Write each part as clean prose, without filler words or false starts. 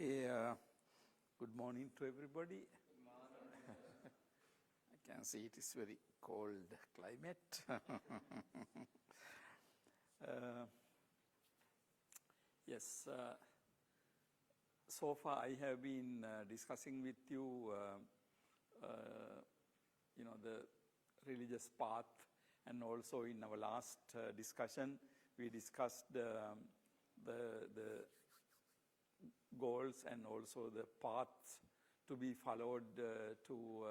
Okay, good morning to everybody. Good morning. I can see it is very cold climate. Yes, so far I have been discussing with you, the religious path, and also in our last discussion we discussed the goals and also the paths to be followed to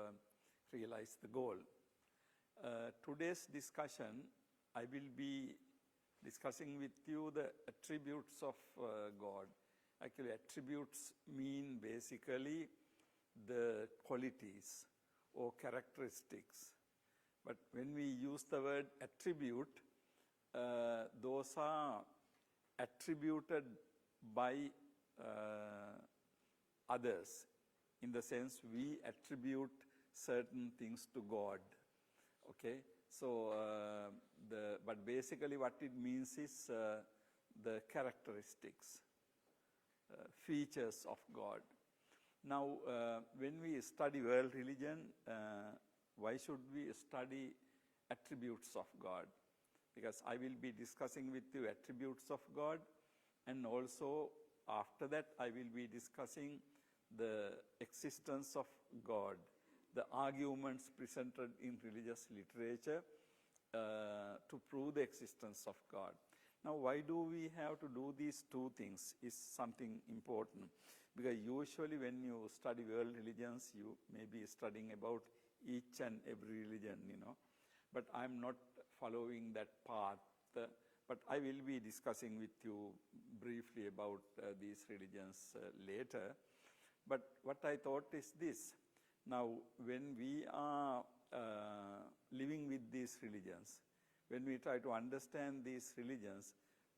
realize the goal. Today's discussion, I will be discussing with you the attributes of God. Actually, attributes mean basically the qualities or characteristics. But when we use the word attribute, those are attributed by others, in the sense we attribute certain things to God. Okay, so but basically what it means is the characteristics, features of God. Now, when we study world religion, why should we study attributes of God? Because I will be discussing with you attributes of God, and also after that I will be discussing the existence of God, the arguments presented in religious literature to prove the existence of God. Now, why do we have to do these two things is something important, because usually when you study world religions, you may be studying about each and every religion, but I'm not following that path. But I will be discussing with you briefly about these religions later. But what I thought is this. Now, when we are living with these religions, when we try to understand these religions,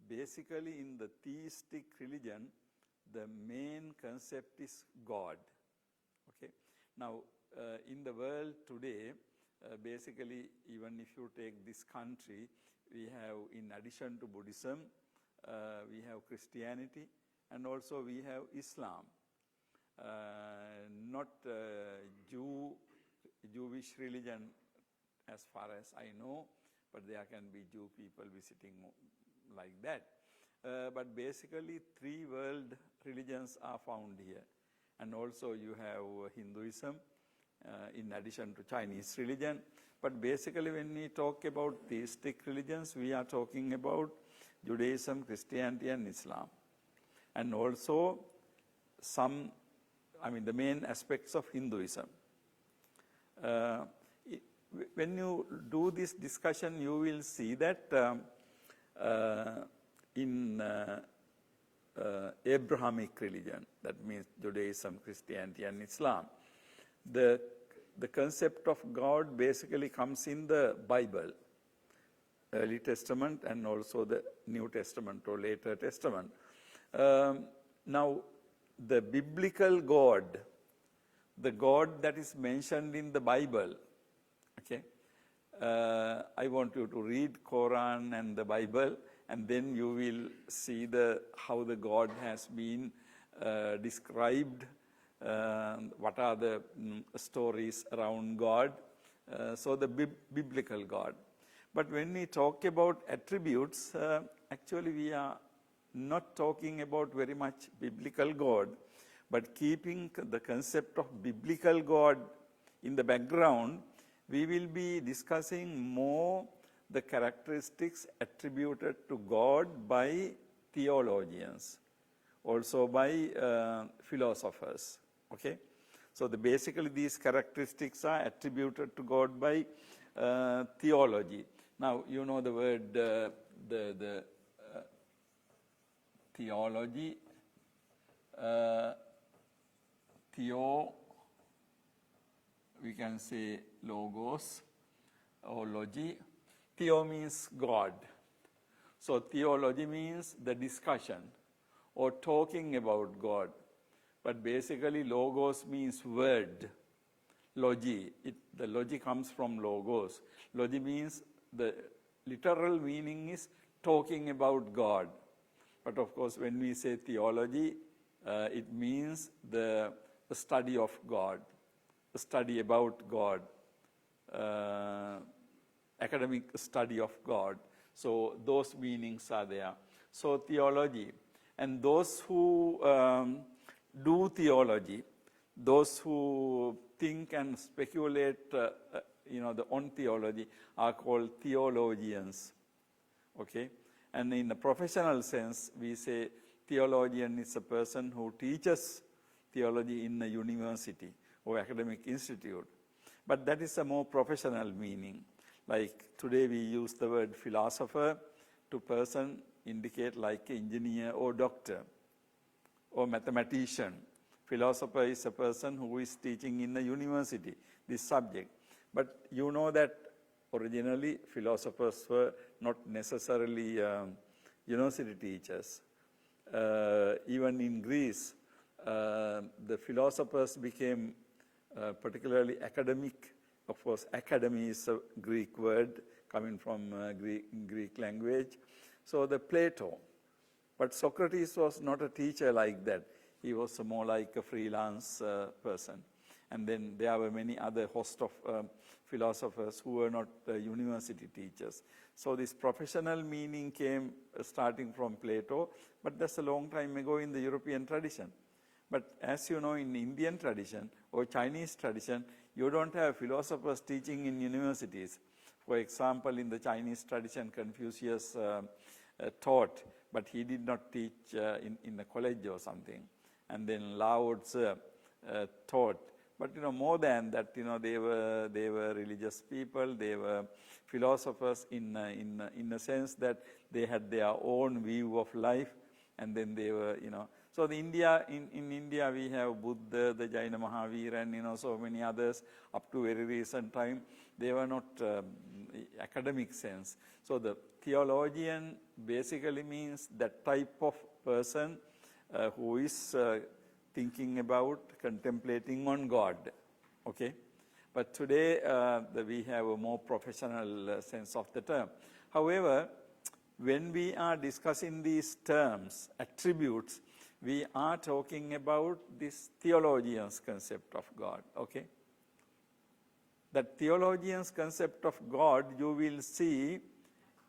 basically in the theistic religion, the main concept is God. Okay. Now, in the world today, basically, even if you take this country, we have, in addition to Buddhism, we have Christianity, and also we have Islam. Not Jewish religion as far as I know, but there can be Jew people visiting like that. But basically, three world religions are found here. And also you have Hinduism, in addition to Chinese religion. But basically when we talk about theistic religions, we are talking about Judaism, Christianity and Islam. And also the main aspects of Hinduism. When you do this discussion, you will see that in Abrahamic religion, that means Judaism, Christianity and Islam, the concept of God basically comes in the Bible, Early Testament and also the New Testament or later Testament. Now, the biblical God, the God that is mentioned in the Bible, okay, I want you to read Quran and the Bible, and then you will see how the God has been described. What are the stories around God, so the biblical God. But when we talk about attributes, actually we are not talking about very much biblical God, but keeping the concept of biblical God in the background, we will be discussing more the characteristics attributed to God by theologians, also by philosophers. Okay, so basically these characteristics are attributed to God by theology. Now, you know the word the theology, theo, we can say logos or logi. Theo means God. So theology means the discussion or talking about God. But basically logos means word, logi. The logi comes from logos. Logi means, the literal meaning is talking about God. But of course when we say theology, It means the study of God, the study about God, academic study of God. So those meanings are there. So theology. And those who do theology, those who think and speculate on theology are called theologians. Okay? And in a professional sense, we say theologian is a person who teaches theology in a university or academic institute. But that is a more professional meaning. Like today we use the word philosopher to person indicate like engineer or doctor or mathematician. Philosopher is a person who is teaching in a university this subject. But you know that originally philosophers were not necessarily university teachers. Even in Greece, the philosophers became particularly academic. Of course, academy is a Greek word coming from Greek language. So the Plato. But Socrates was not a teacher like that. He was more like a freelance person. And then there were many other host of philosophers who were not university teachers. So this professional meaning came starting from Plato, but that's a long time ago in the European tradition. But as you know, in Indian tradition or Chinese tradition, you don't have philosophers teaching in universities. For example, in the Chinese tradition, Confucius taught, but he did not teach in a college or something. And then Lao Tzu taught. But more than that, they were religious people. They were philosophers in a sense that they had their own view of life, and then they were So in India we have Buddha, the Jaina Mahavir, and so many others up to very recent time. They were not academic sense. So the theologian basically means that type of person who is thinking about, contemplating on God. Okay? But today we have a more professional sense of the term. However, when we are discussing these terms, attributes, we are talking about this theologian's concept of God. Okay? That theologian's concept of God, you will see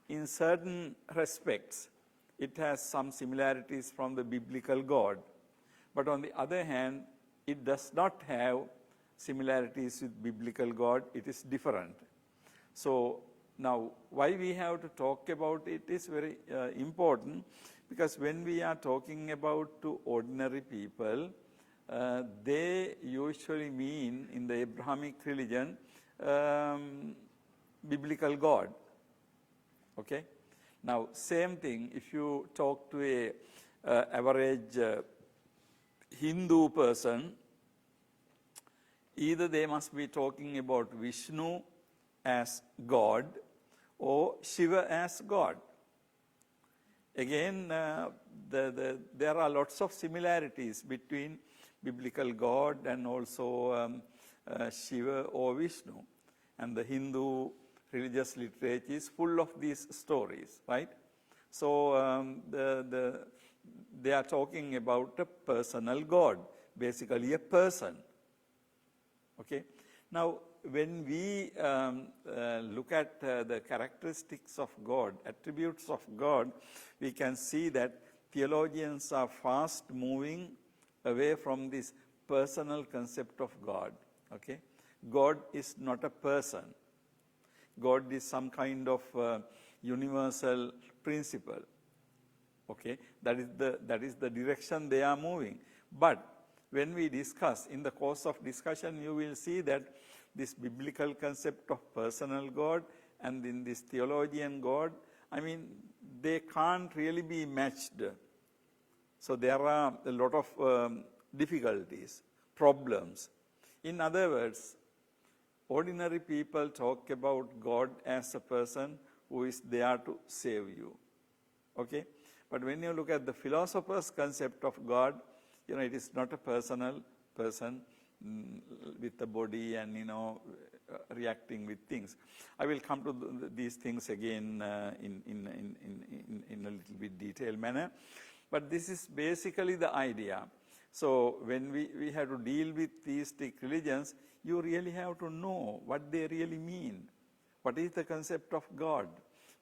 in certain respects, it has some similarities from the biblical God. But on the other hand, it does not have similarities with biblical God. It is different. So now, why we have to talk about it is very important, because when we are talking about to ordinary people, they usually mean in the Abrahamic religion biblical God. Okay? Now, same thing, if you talk to a average Hindu person, either they must be talking about Vishnu as God or Shiva as God. Again, there are lots of similarities between biblical God and also Shiva or Vishnu. And the Hindu religious literature is full of these stories, right? So they are talking about a personal God, basically a person. Okay? Now, when we look at the characteristics of God, attributes of God, we can see that theologians are fast moving away from this personal concept of God. Okay? God is not a person. God is some kind of universal principle. Okay? That is the direction they are moving. But when we discuss, in the course of discussion, you will see that this biblical concept of personal God and in this theologian God, I mean, they can't really be matched. So there are a lot of difficulties, problems. In other words, ordinary people talk about God as a person who is there to save you. Okay? But when you look at the philosopher's concept of God, it is not a personal person with the body and, reacting with things. I will come to these things again in a little bit detailed manner. But this is basically the idea. So when we have to deal with theistic religions, you really have to know what they really mean. What is the concept of God?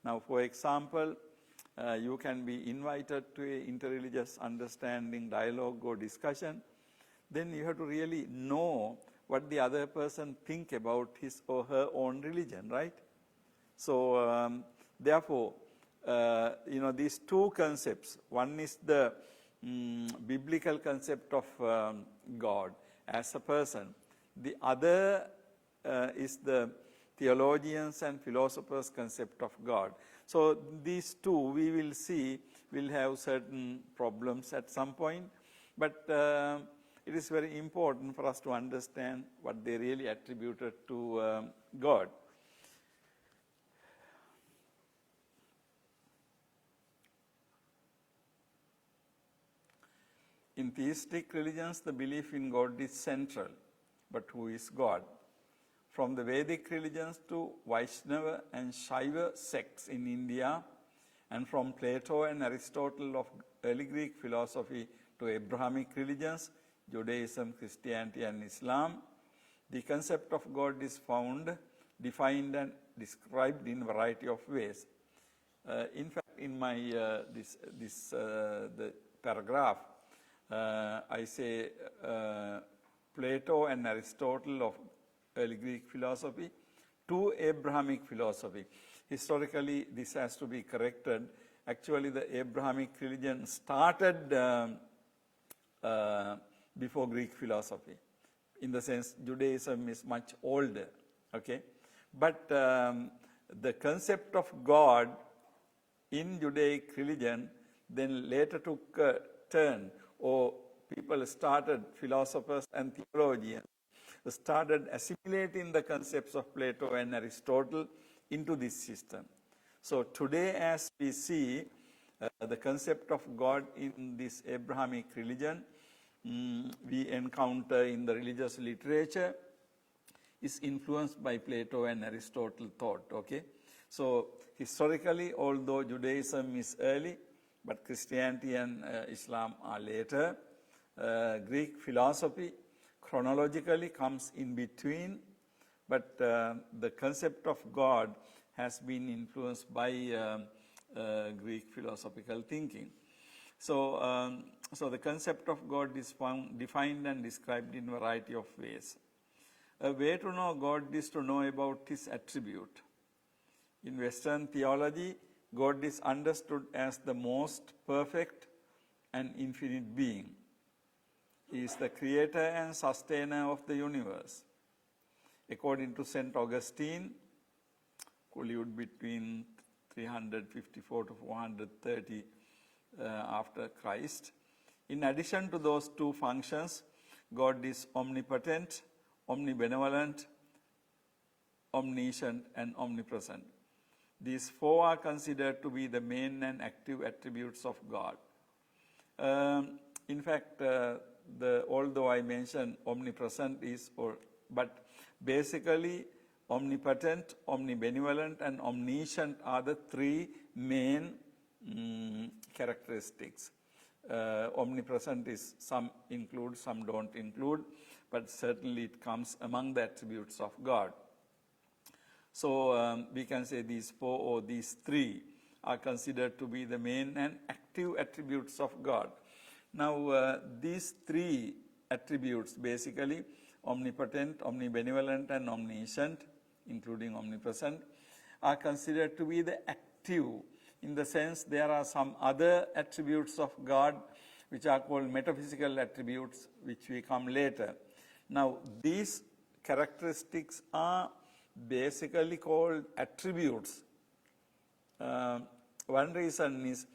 Now, for example, you can be invited to a interreligious understanding, dialogue or discussion. Then you have to really know what the other person think about his or her own religion, right? So therefore, these two concepts. One is the biblical concept of God as a person. The other is the theologians and philosophers' concept of God. So these two, we will see, will have certain problems at some point, but it is very important for us to understand what they really attributed to God. In theistic religions, the belief in God is central, but who is God? From the Vedic religions to Vaishnava and Shaiva sects in India, and from Plato and Aristotle of early Greek philosophy to Abrahamic religions, Judaism, Christianity and Islam, the concept of God is found, defined and described in a variety of ways. In fact, in my the paragraph, I say Plato and Aristotle of early Greek philosophy to Abrahamic philosophy. Historically, this has to be corrected. Actually, the Abrahamic religion started before Greek philosophy. In the sense, Judaism is much older, okay? But the concept of God in Judaic religion then later took a turn, or people started, philosophers and theologians, started assimilating the concepts of Plato and Aristotle into this system. So today, as we see, the concept of God in this Abrahamic religion, we encounter in the religious literature, is influenced by Plato and Aristotle thought, okay? So historically, although Judaism is early, but Christianity and Islam are later, Greek philosophy chronologically comes in between, but the concept of God has been influenced by Greek philosophical thinking. So, so the concept of God is found, defined and described in a variety of ways. A way to know God is to know about His attribute. In Western theology, God is understood as the most perfect and infinite being. He is the creator and sustainer of the universe. According to St. Augustine, who lived between 354 to 430 after Christ, in addition to those two functions, God is omnipotent, omnibenevolent, omniscient, and omnipresent. These four are considered to be the main and active attributes of God. In fact, although I mentioned omnipresent but basically omnipotent, omnibenevolent, and omniscient are the three main characteristics. Omnipresent is some include, some don't include, but certainly it comes among the attributes of God. So we can say these four or these three are considered to be the main and active attributes of God. Now these three attributes, basically omnipotent, omnibenevolent and omniscient, including omnipresent, are considered to be the active, in the sense there are some other attributes of God which are called metaphysical attributes, which we come later. Now these characteristics are basically called attributes. One reason is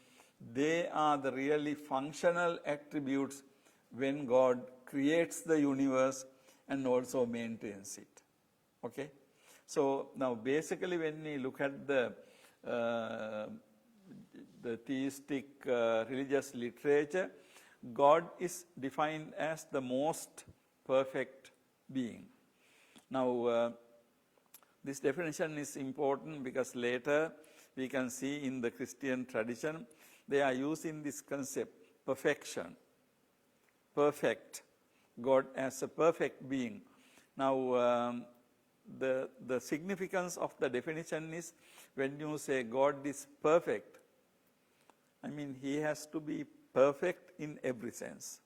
they are the really functional attributes when God creates the universe and also maintains it. Okay? So now basically when we look at the theistic religious literature, God is defined as the most perfect being. Now this definition is important because later we can see in the Christian tradition they are using this concept, perfection. perfect, God as a perfect being. Now, the significance of the definition is when you say God is perfect, I mean, he has to be perfect in every sense.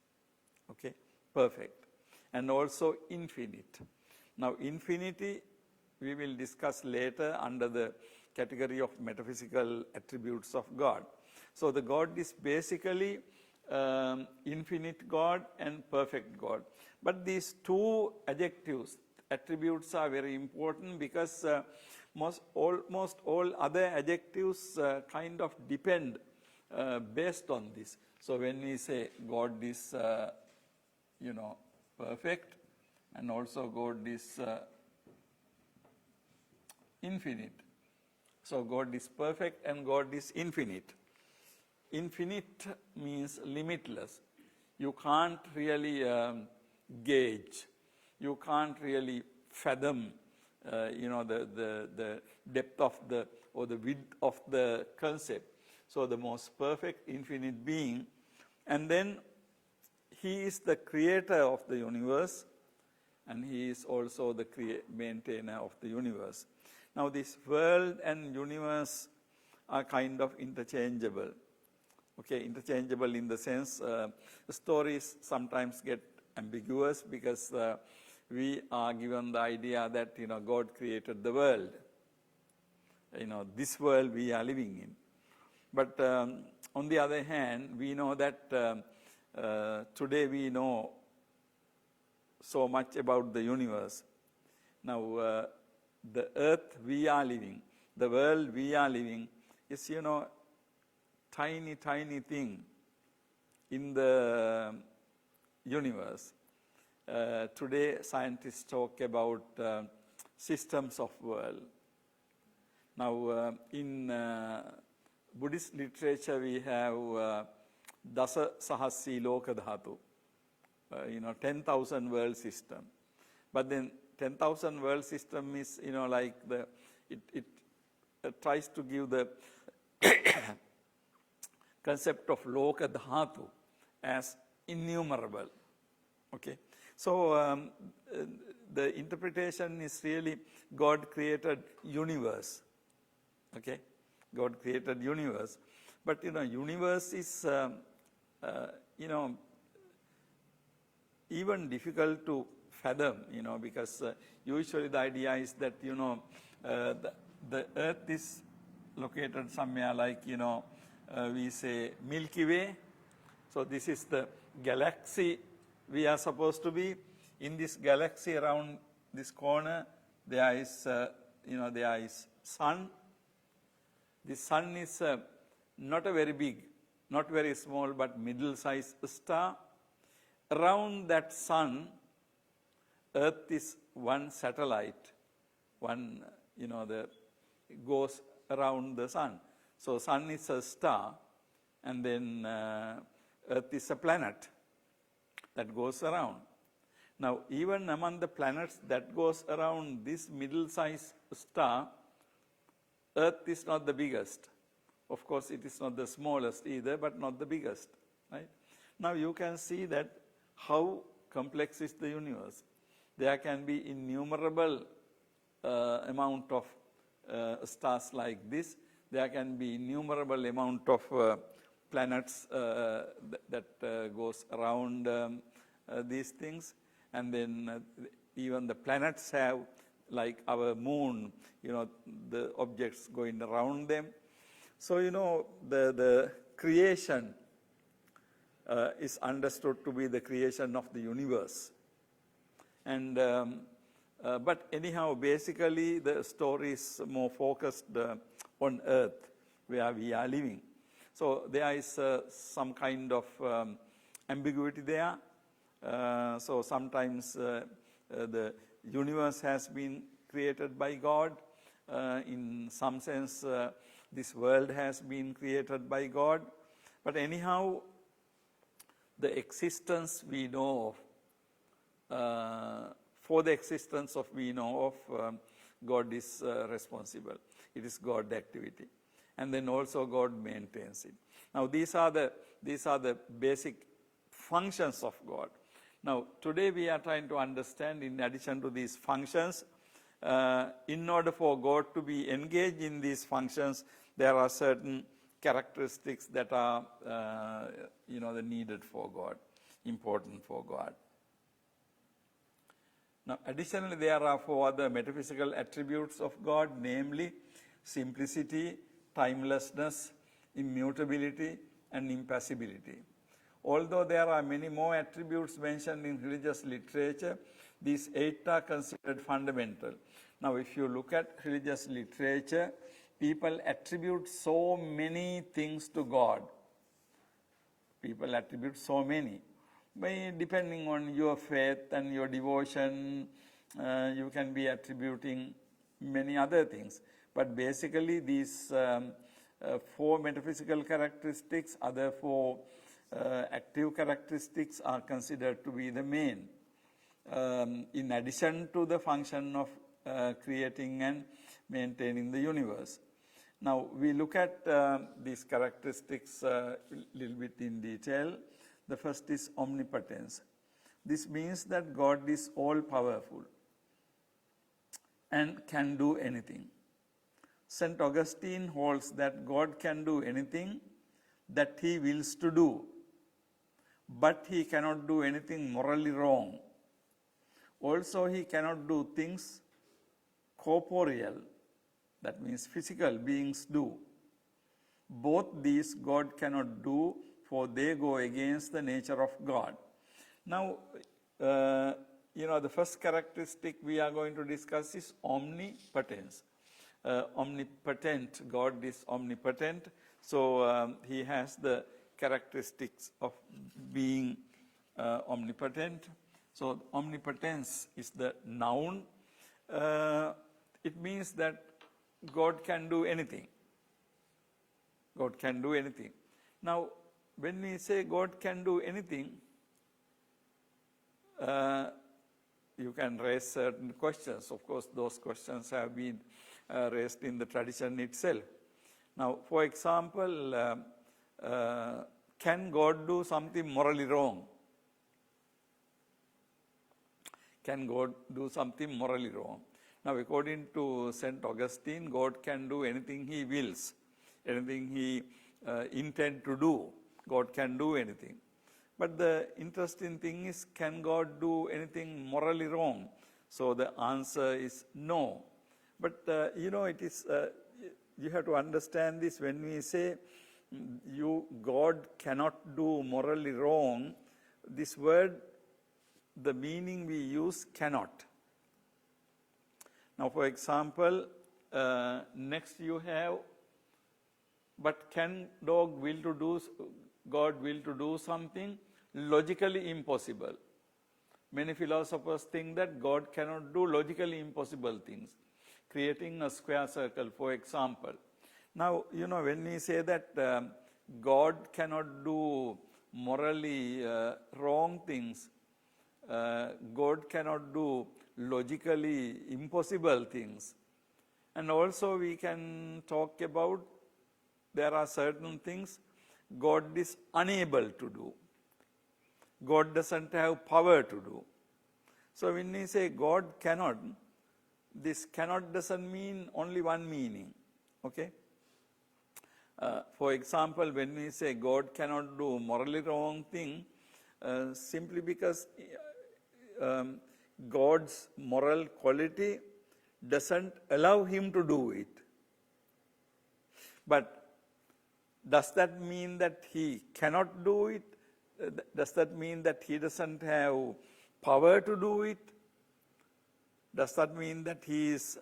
Okay, perfect. And also infinite. Now, infinity we will discuss later under the category of metaphysical attributes of God. So, the God is basically infinite God and perfect God. But these two adjectives, attributes, are very important because almost all other adjectives kind of depend based on this. So, when we say God is, perfect, and also God is infinite. So, God is perfect and God is infinite. Infinite means limitless. You can't really gauge. You can't really fathom, the depth of or the width of the concept. So, the most perfect infinite being, and then he is the creator of the universe, and he is also the maintainer of the universe. Now, this world and universe are kind of interchangeable. Okay, interchangeable in the sense stories sometimes get ambiguous because we are given the idea that God created the world. This world we are living in. But on the other hand, we know that today we know so much about the universe. Now, the earth we are living, the world we are living is, tiny thing in the universe. Today, scientists talk about systems of world. Now, in Buddhist literature, we have Dasa Sahasri Loka Dhatu, 10,000 world system. But then 10,000 world system is, like it tries to give the concept of Loka Dhatu as innumerable. Okay. So, the interpretation is really God created universe. Okay. God created universe. But, universe is, even difficult to fathom, because usually the idea is that, the earth is located somewhere like, we say Milky Way. So, this is the galaxy we are supposed to be. In this galaxy around this corner, there is, there is sun. The sun is not a very big, not very small, but middle-sized star. Around that sun, Earth is one satellite, one, goes around the sun. So, sun is a star, and then Earth is a planet that goes around. Now, even among the planets that goes around this middle-sized star, Earth is not the biggest. Of course, it is not the smallest either, but not the biggest. Right? Now, you can see that how complex is the universe. There can be innumerable amount of stars like this. There can be innumerable amount of planets that goes around these things. And then even the planets have, like our moon, the objects going around them. So, the creation is understood to be the creation of the universe. And but anyhow, basically the story is more focused on Earth, where we are living. So, there is some kind of ambiguity there. So, sometimes the universe has been created by God. In some sense, this world has been created by God. But anyhow, the existence we know of, for the existence of we know of, God is responsible. It is God's activity. And then also God maintains it. Now, these are the basic functions of God. Now, today we are trying to understand, in addition to these functions, in order for God to be engaged in these functions, there are certain characteristics that are, the needed for God, important for God. Now, additionally, there are 4 other metaphysical attributes of God, namely simplicity, timelessness, immutability, and impassibility. Although there are many more attributes mentioned in religious literature, these 8 are considered fundamental. Now, if you look at religious literature, people attribute so many things to God. People attribute so many. Depending on your faith and your devotion, you can be attributing many other things. But basically, these 4 metaphysical characteristics, other 4 active characteristics are considered to be the main, in addition to the function of creating and maintaining the universe. Now, we look at these characteristics a little bit in detail. The first is omnipotence. This means that God is all-powerful and can do anything. St. Augustine holds that God can do anything that he wills to do, but he cannot do anything morally wrong. Also, he cannot do things corporeal, that means physical beings do. Both these God cannot do, for they go against the nature of God. Now, the first characteristic we are going to discuss is omnipotence. Omnipotent, God is omnipotent, so he has the characteristics of being omnipotent. So, omnipotence is the noun. It means that God can do anything. God can do anything. Now, when we say God can do anything, you can raise certain questions. Of course, those questions have been raised in the tradition itself. Now, for example, can God do something morally wrong? Can God do something morally wrong? Now, according to St. Augustine, God can do anything he wills, anything he intends to do. God can do anything. But the interesting thing is, can God do anything morally wrong? So the answer is no. But it is, you have to understand this. When we say God cannot do morally wrong, this word, the meaning we use, cannot. Now, for example, next you have, but can God will to do something logically impossible? Many philosophers think that God cannot do logically impossible things. Creating a square circle, for example. Now, when we say that God cannot do morally wrong things, God cannot do logically impossible things. And also we can talk about there are certain things God is unable to do. God doesn't have power to do. So when we say God cannot, this cannot doesn't mean only one meaning. Okay? For example, when we say God cannot do morally wrong thing, simply because God's moral quality doesn't allow him to do it. But does that mean that he cannot do it? Does that mean that he doesn't have power to do it? Does that mean that he is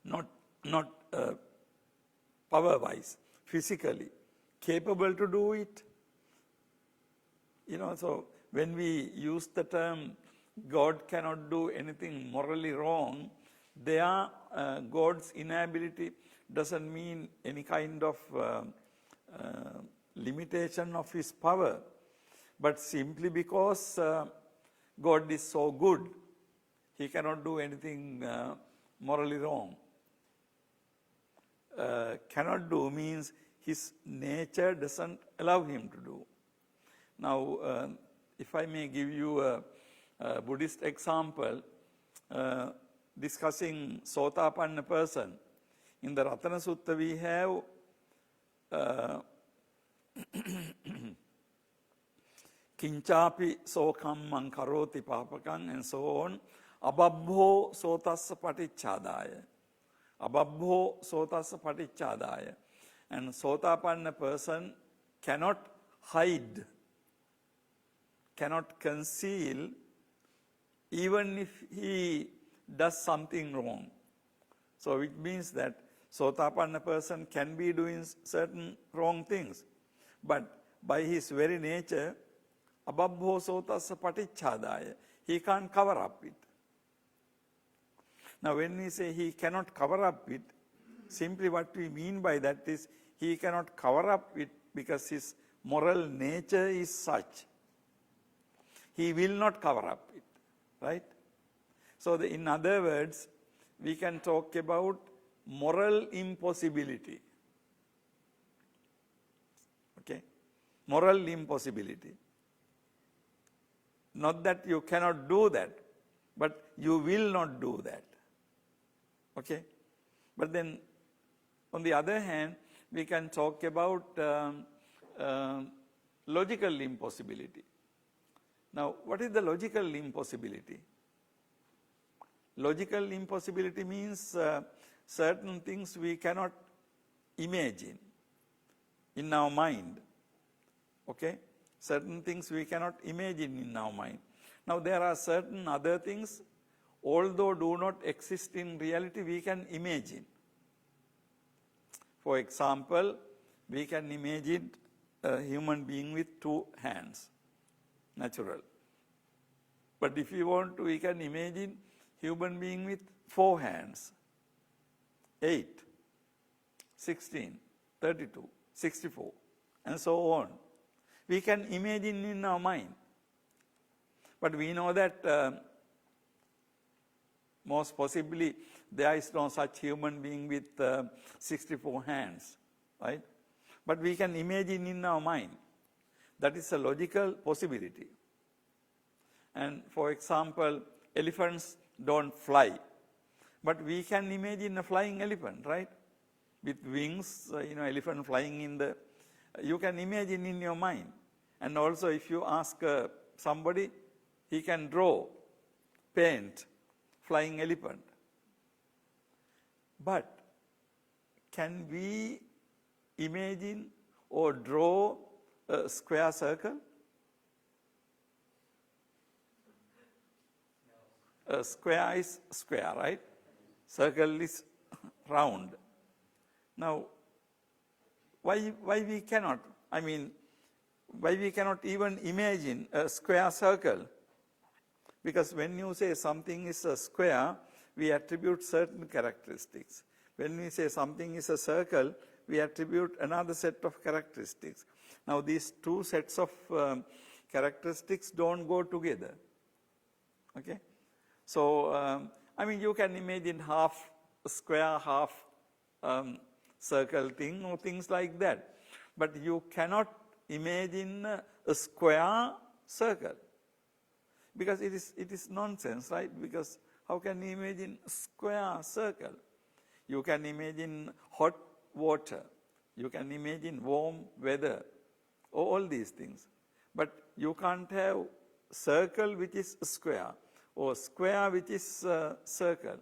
not power-wise, physically capable to do it? So when we use the term God cannot do anything morally wrong, God's inability doesn't mean any kind of limitation of his power, but simply because God is so good, he cannot do anything morally wrong. Cannot do means his nature doesn't allow him to do. Now, if I may give you a Buddhist example, discussing Sotapanna person, in the Ratana Sutta we have Kinchapi sokammang karoti papakang and so on. Ababho sotassa patichadaya. Ababho sotassa patichadaya. And Sotapanna person cannot hide, cannot conceal, even if he does something wrong. So it means that Sotapanna person can be doing certain wrong things, but by his very nature, ababho sotassa patichadaya, he can't cover up it. Now when we say he cannot cover up it, simply what we mean by that is he cannot cover up it because his moral nature is such. He will not cover up it, right? So in other words, we can talk about moral impossibility. Okay? Moral impossibility. Not that you cannot do that, but you will not do that. Okay? But then, on the other hand, we can talk about logical impossibility. Now, what is the logical impossibility? Logical impossibility means certain things we cannot imagine in our mind. Okay? Certain things we cannot imagine in our mind. Now, there are certain other things, although do not exist in reality, we can imagine. For example, we can imagine a human being with 2 hands, natural. But if you want to, we can imagine human being with 4 hands, 8, 16, 32, 64, and so on. We can imagine in our mind. But we know that most possibly there is no such human being with 64 hands, right? But we can imagine in our mind. That is a logical possibility. And for example, elephants don't fly. But we can imagine a flying elephant, right? With wings, elephant flying in the... You can imagine in your mind. And also if you ask somebody, he can draw, paint, flying elephant. But can we imagine or draw a square circle? A square is square, right? Circle is round. Now, why we cannot? I mean, why we cannot even imagine a square circle? Because when you say something is a square, we attribute certain characteristics. When we say something is a circle, we attribute another set of characteristics. Now, these 2 sets of characteristics don't go together. Okay? So, I mean, you can imagine half square, half circle thing or things like that. But you cannot imagine a square circle. Because it is nonsense, right? Because how can you imagine a square circle? You can imagine hot water. You can imagine warm weather. All these things. But you can't have circle which is square or square which is circle.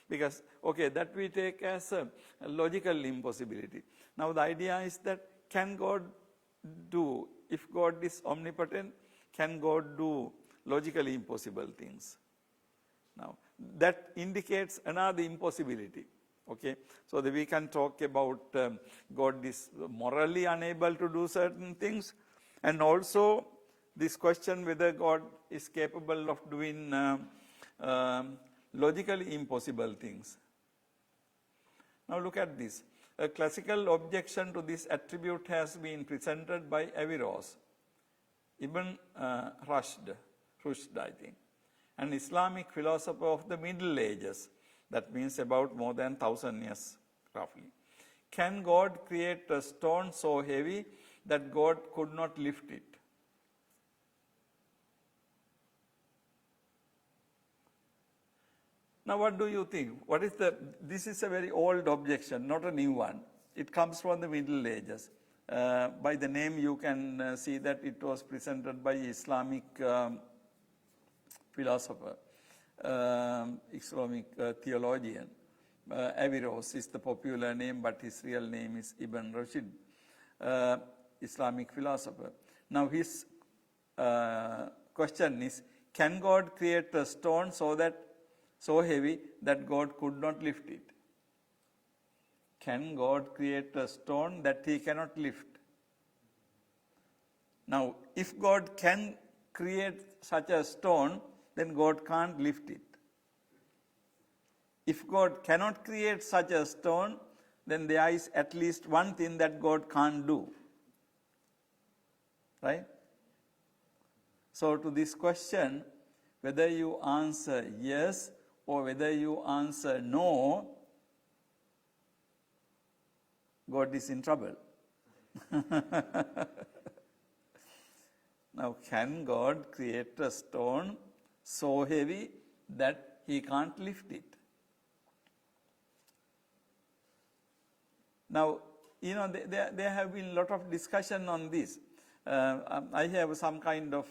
Because, okay, that we take as a logical impossibility. Now the idea is that can God do, if God is omnipotent, can God do logically impossible things? Now, that indicates another impossibility. Okay, so that we can talk about God is morally unable to do certain things, and also this question whether God is capable of doing logically impossible things. Now look at this. A classical objection to this attribute has been presented by Averroes, Ibn Rushd, I think, an Islamic philosopher of the Middle Ages. That means about more than 1,000 years, roughly. Can God create a stone so heavy that God could not lift it? Now what do you think? This is a very old objection, not a new one. It comes from the Middle Ages. By the name you can see that it was presented by Islamic philosopher, Islamic theologian. Averroes is the popular name, but his real name is Ibn Rushd, Islamic philosopher. Now his question is, can God create a stone so heavy that God could not lift it? Can God create a stone that he cannot lift? Now, if God can create such a stone, then God can't lift it. If God cannot create such a stone, then there is at least one thing that God can't do. Right? So to this question, whether you answer yes or whether you answer no, God is in trouble. Now, can God create a stone so heavy that he can't lift it? Now, there have been a lot of discussion on this. I have some kind of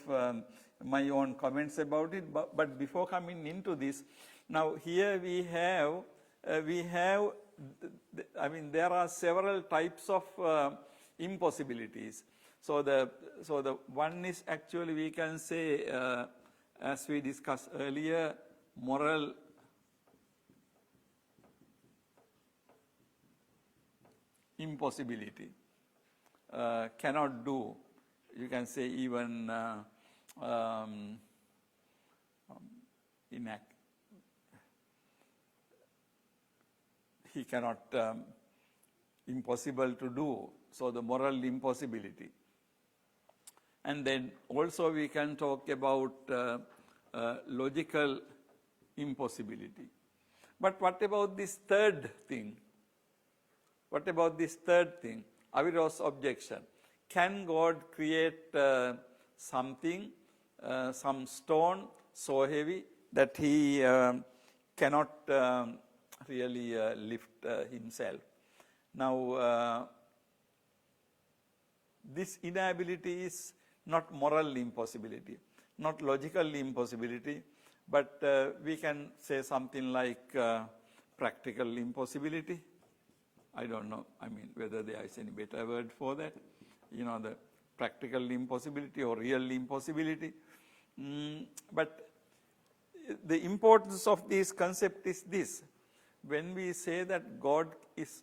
my own comments about it, but before coming into this, now here we have, there are several types of impossibilities. So the one is actually, we can say, as we discussed earlier, moral impossibility. Cannot do, you can say, even he cannot, impossible to do, so the moral impossibility. And then also we can talk about logical impossibility. But what about this third thing? What about this third thing? Averroes' objection. Can God create something, some stone so heavy that he cannot really lift himself? Now, this inability is not moral impossibility, not logical impossibility, but we can say something like practical impossibility. I don't know, whether there is any better word for that, the practical impossibility or real impossibility. But the importance of this concept is this: when we say that God is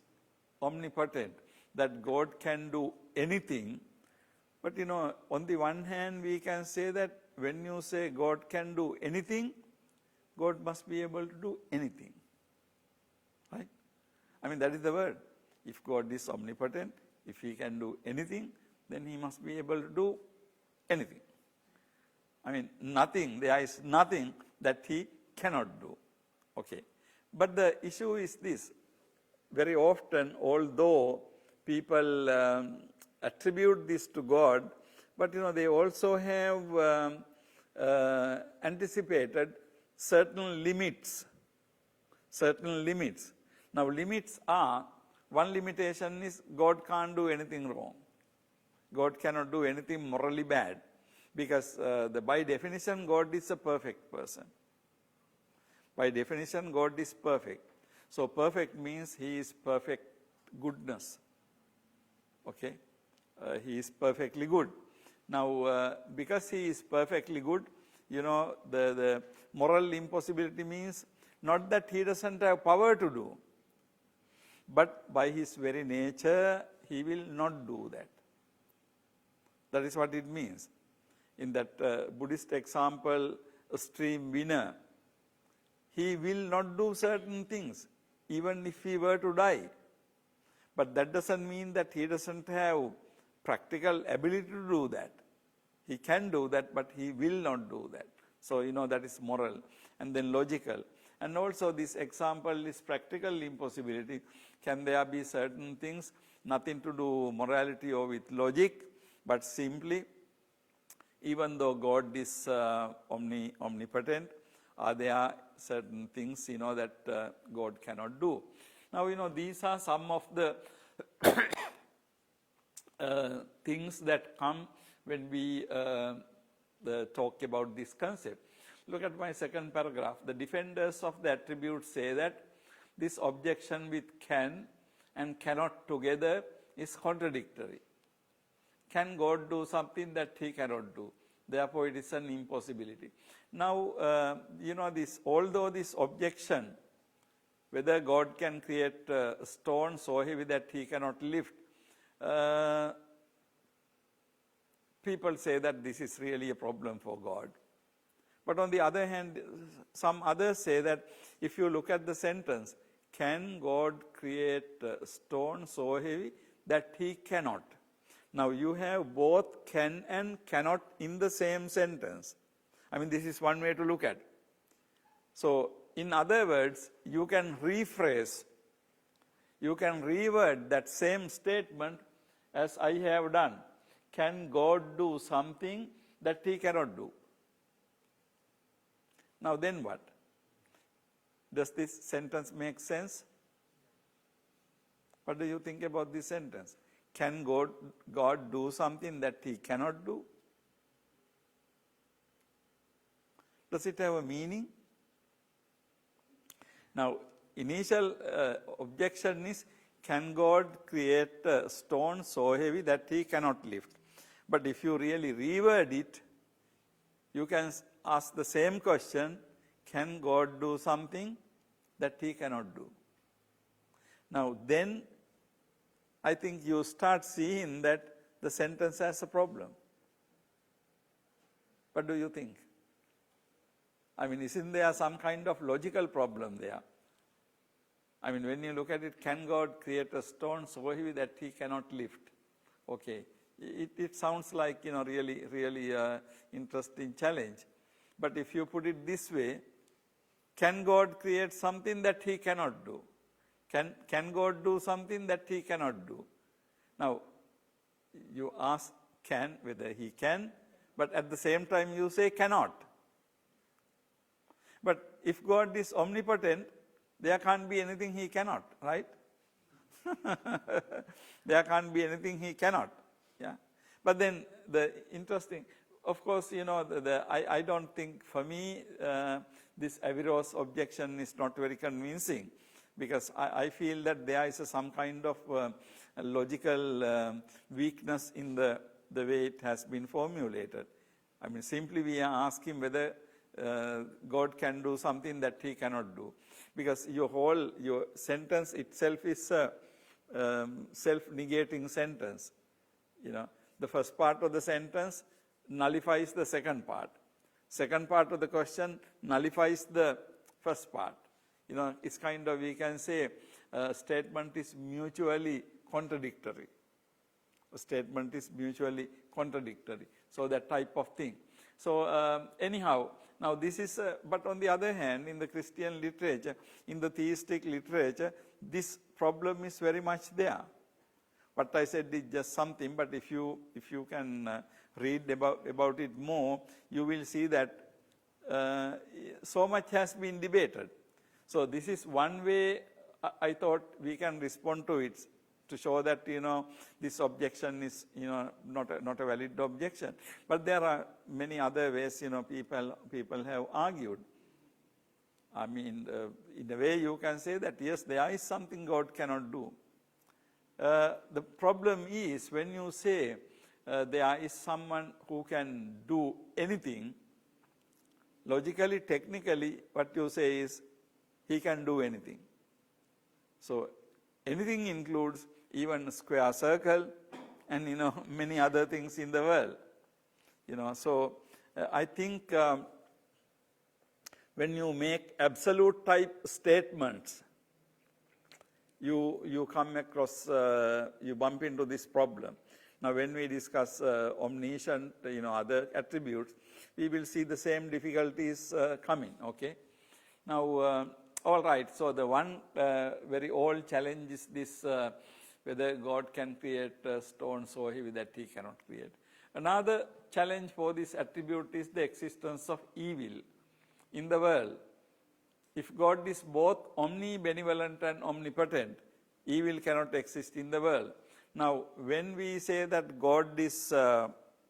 omnipotent, that God can do anything, but on the one hand we can say that when you say God can do anything, God must be able to do anything. Right? That is the word. If God is omnipotent, if he can do anything, then he must be able to do anything. Nothing, there is nothing that he cannot do. Okay. But the issue is this: very often, although people attribute this to God, but they also have anticipated certain limits. Certain limits. Now, limits are, one limitation is God can't do anything wrong. God cannot do anything morally bad, because by definition God is a perfect person. By definition God is perfect. So perfect means he is perfect goodness. Okay? He is perfectly good. Now, because he is perfectly good, the moral impossibility means not that he doesn't have power to do, but by his very nature, he will not do that. That is what it means. In that Buddhist example, a stream winner, he will not do certain things, even if he were to die. But that doesn't mean that he doesn't have practical ability to do that. He can do that, but he will not do that. So, that is moral. And then logical. And also this example is practical impossibility. Can there be certain things, nothing to do morality or with logic, but simply, even though God is omnipotent, are there certain things, that God cannot do. Now, these are some of the things that come when we talk about this concept. Look at my second paragraph. The defenders of the attribute say that this objection with can and cannot together is contradictory. Can God do something that he cannot do? Therefore, it is an impossibility. Now, although this objection, whether God can create a stone so heavy that he cannot lift, people say that this is really a problem for God. But on the other hand, some others say that if you look at the sentence, can God create a stone so heavy that he cannot? Now you have both can and cannot in the same sentence. I mean, this is one way to look at it. So, in other words, you can rephrase, you can reword that same statement as I have done. Can God do something that he cannot do? Now then what? Does this sentence make sense? What do you think about this sentence? Can God do something that he cannot do? Does it have a meaning? Now, initial objection is, can God create a stone so heavy that he cannot lift? But if you really reword it, you can ask the same question, can God do something that he cannot do? Now then, I think you start seeing that the sentence has a problem. What do you think? I mean, isn't there some kind of logical problem there? I mean, when you look at it, can God create a stone so heavy that he cannot lift? Okay, it sounds like, really interesting challenge. But if you put it this way, can God create something that he cannot do? Can God do something that he cannot do? Now, you ask can, whether he can, but at the same time you say cannot. But if God is omnipotent, there can't be anything he cannot, right? There can't be anything he cannot. Yeah. But then the interesting, of course, I don't think, for me, this Averroes objection is not very convincing, because I feel that there is some kind of logical weakness in the way it has been formulated. I mean, simply we are asking whether God can do something that he cannot do. Because your sentence itself is a self-negating sentence. The first part of the sentence nullifies the second part. Second part of the question nullifies the first part. It's kind of, we can say, a statement is mutually contradictory. A statement is mutually contradictory. So that type of thing. So anyhow, now this is, but on the other hand, in the Christian literature, in the theistic literature, this problem is very much there. What I said is just something, but if you can read about it more, you will see that so much has been debated. So this is one way I thought we can respond to it, to show that this objection is not a valid objection. But there are many other ways people have argued. I mean, in a way you can say that yes, there is something God cannot do. The problem is when you say there is someone who can do anything, logically, technically, what you say is he can do anything. So anything includes even square circle and many other things in the world. So I think when you make absolute type statements, you come across, you bump into this problem. Now when we discuss omniscient, other attributes, we will see the same difficulties coming, okay? Now, all right, so the one very old challenge is this, whether God can create a stone so heavy that he cannot create. Another challenge for this attribute is the existence of evil. in the world. If God is both omnibenevolent and omnipotent, evil cannot exist in the world. Now, when we say that God is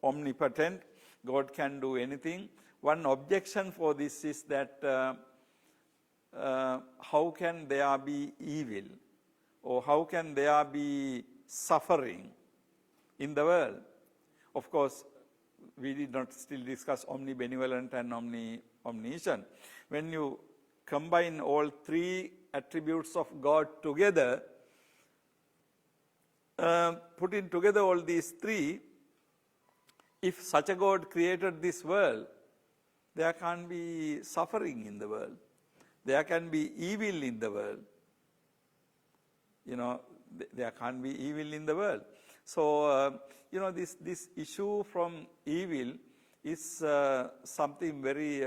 omnipotent, God can do anything, one objection for this is that how can there be evil, or how can there be suffering in the world? Of course, we did not still discuss omnibenevolent and omniscient. When you combine all three attributes of God together, putting together all these three, if such a God created this world, there can't be suffering in the world. There can be evil in the world. There can't be evil in the world. So, this issue from evil is something very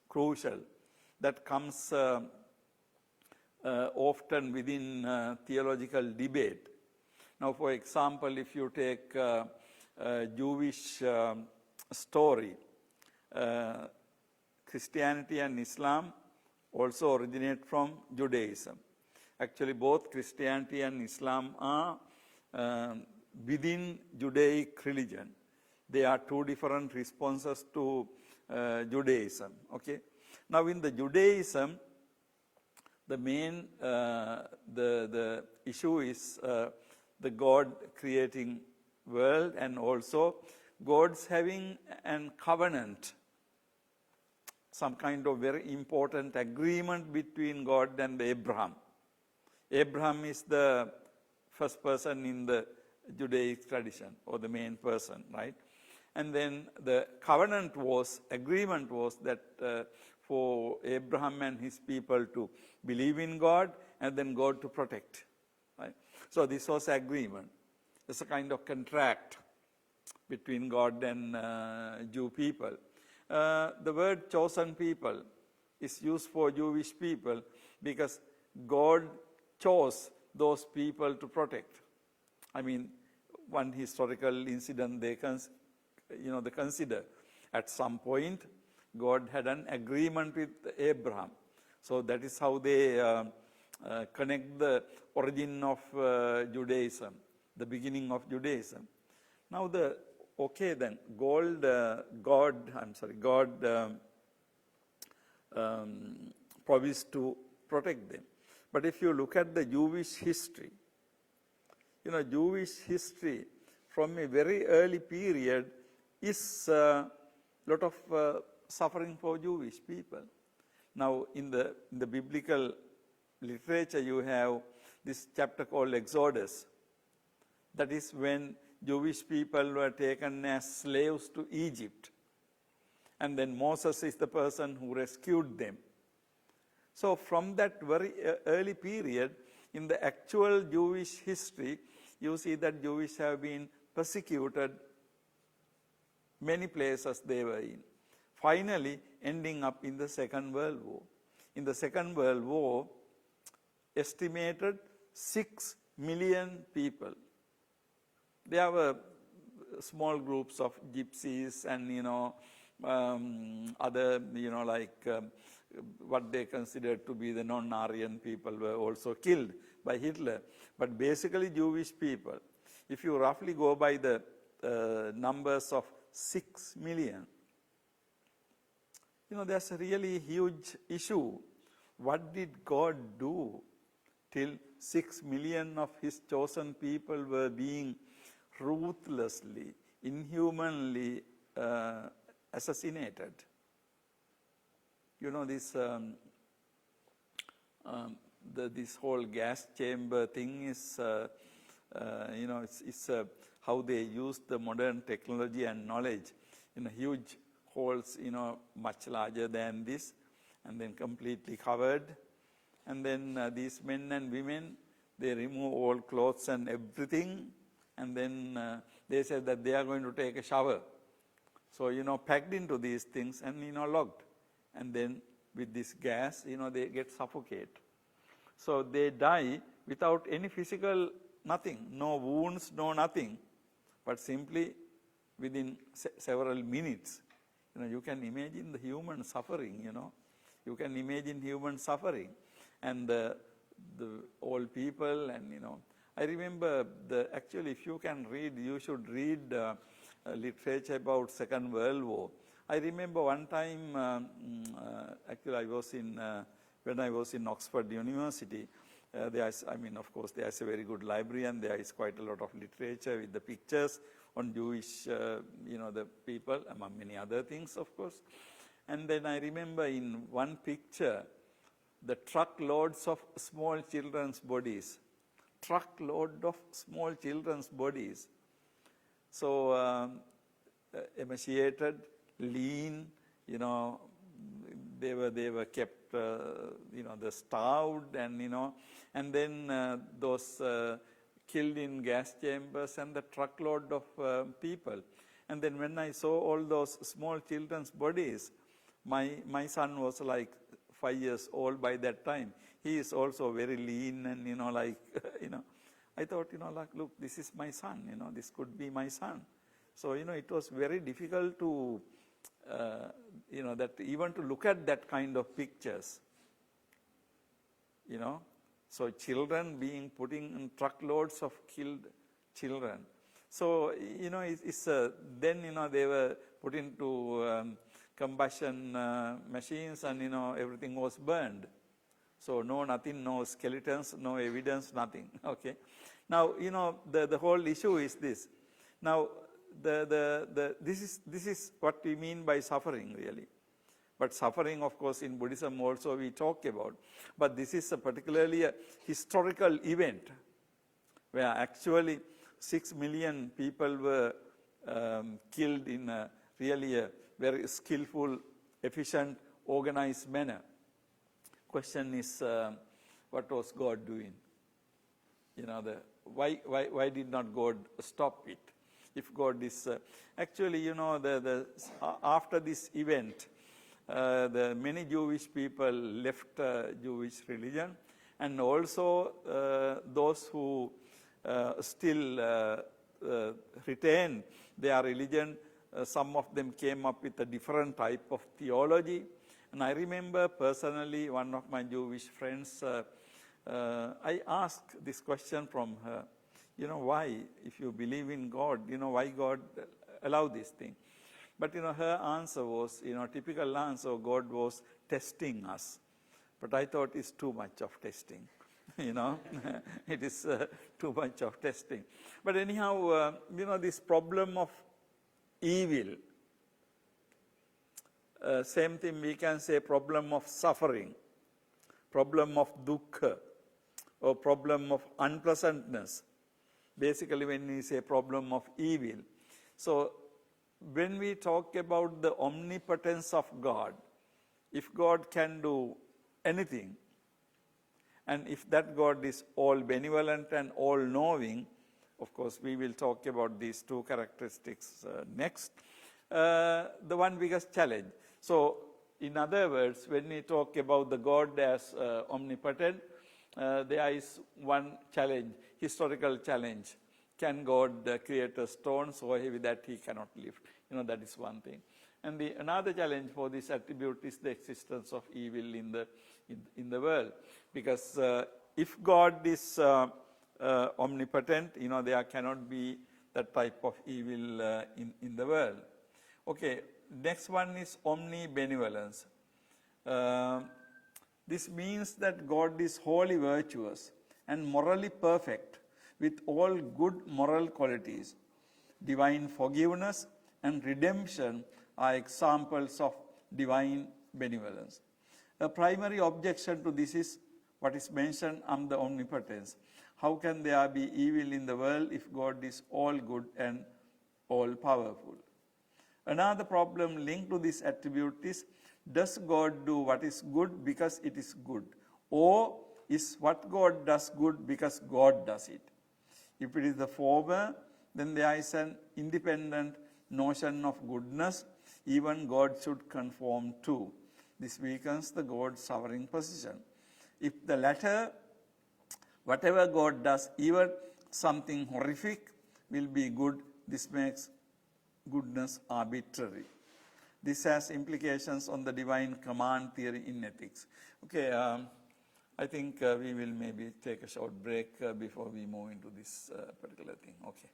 crucial that comes often within theological debate. Now, for example, if you take a Jewish story, Christianity and Islam also originate from Judaism. Actually, both Christianity and Islam are within Judaic religion. They are two different responses to Judaism. Okay. Now, in the Judaism, the main the issue is the God creating world, and also God's having an covenant, some kind of very important agreement between God and Abraham. Abraham is the first person in the Judaic tradition, or the main person, right? And then the agreement was that for Abraham and his people to believe in God, and then God to protect, right? So this was agreement. It's a kind of contract between God and Jew people. The word chosen people is used for Jewish people because God chose those people to protect. I mean, one historical incident they consider. At some point, God had an agreement with Abraham. So that is how they connect the origin of Judaism, the beginning of Judaism. Now God promised to protect them. But if you look at the Jewish history, Jewish history from a very early period is a lot of suffering for Jewish people. Now, in the biblical literature, you have this chapter called Exodus. That is when Jewish people were taken as slaves to Egypt. And then Moses is the person who rescued them. So from that very early period, in the actual Jewish history, you see that Jews have been persecuted many places they were in. Finally, ending up in the Second World War. In the Second World War, estimated 6 million people. There were small groups of gypsies and, other, what they considered to be the non-Aryan people were also killed by Hitler. But basically Jewish people, if you roughly go by the numbers of 6 million, there's a really huge issue. What did God do till 6 million of his chosen people were being ruthlessly, inhumanly assassinated? This whole gas chamber thing is, it's how they use the modern technology and knowledge in huge holes, much larger than this, and then completely covered. And then these men and women, they remove all clothes and everything, and then they said that they are going to take a shower. So, packed into these things and, locked. And then with this gas, they get suffocated. So they die without any physical nothing, no wounds, no nothing, but simply within several minutes, You can imagine the human suffering, You can imagine human suffering and the old people and, I remember actually if you can read, you should read literature about Second World War. I remember one time, actually I was when I was in Oxford University, of course, there's a very good library and there is quite a lot of literature with the pictures on Jewish, the people, among many other things, of course. And then I remember in one picture, the truckloads of small children's bodies. Truckload of small children's bodies. So, emaciated, lean, they were kept, they starved and then those killed in gas chambers and the truckload of people. And then when I saw all those small children's bodies, my son was like 5 years old by that time. He is also very lean and, I thought, look, this is my son, this could be my son. So, it was very difficult to, that even to look at that kind of pictures, So children being put in truckloads of killed children. So, then, they were put into combustion machines and, everything was burned. So nothing, no skeletons, no evidence, nothing, okay. Now, the whole issue is this. Now, this is what we mean by suffering, really. But suffering, of course, in Buddhism also we talk about. But this is particularly a historical event where actually 6 million people were killed in really a very skillful, efficient, organized manner. Question is, what was God doing? Why did not God stop it? If God is actually, after this event, the many Jewish people left Jewish religion, and also those who still retain their religion, some of them came up with a different type of theology. And I remember personally one of my Jewish friends, I asked this question from her, why, if you believe in God, why God allow this thing? But, her answer was, typical answer, God was testing us. But I thought it's too much of testing, it is too much of testing. But anyhow, this problem of evil, same thing we can say problem of suffering, problem of dukkha, or problem of unpleasantness. Basically, when we say problem of evil. So, when we talk about the omnipotence of God, if God can do anything, and if that God is all benevolent and all knowing, of course, we will talk about these two characteristics next. The one biggest challenge. So, in other words, when we talk about the God as omnipotent, there is one challenge, historical challenge. Can God create a stone so heavy that he cannot lift? That is one thing. And another challenge for this attribute is the existence of evil in the world. Because if God is omnipotent, there cannot be that type of evil in the world. Okay, next one is omnibenevolence. This means that God is wholly virtuous and morally perfect with all good moral qualities. Divine forgiveness and redemption are examples of divine benevolence. A primary objection to this is what is mentioned under omnipotence. How can there be evil in the world if God is all good and all powerful? Another problem linked to this attribute is, does God do what is good because it is good? Or is what God does good because God does it? If it is the former, then there is an independent notion of goodness even God should conform to. This weakens the God's sovereign position. If the latter, whatever God does, even something horrific, will be good, this makes goodness arbitrary. this has implications on the divine command theory in ethics. Okay, I think we will maybe take a short break before we move into this particular thing. Okay.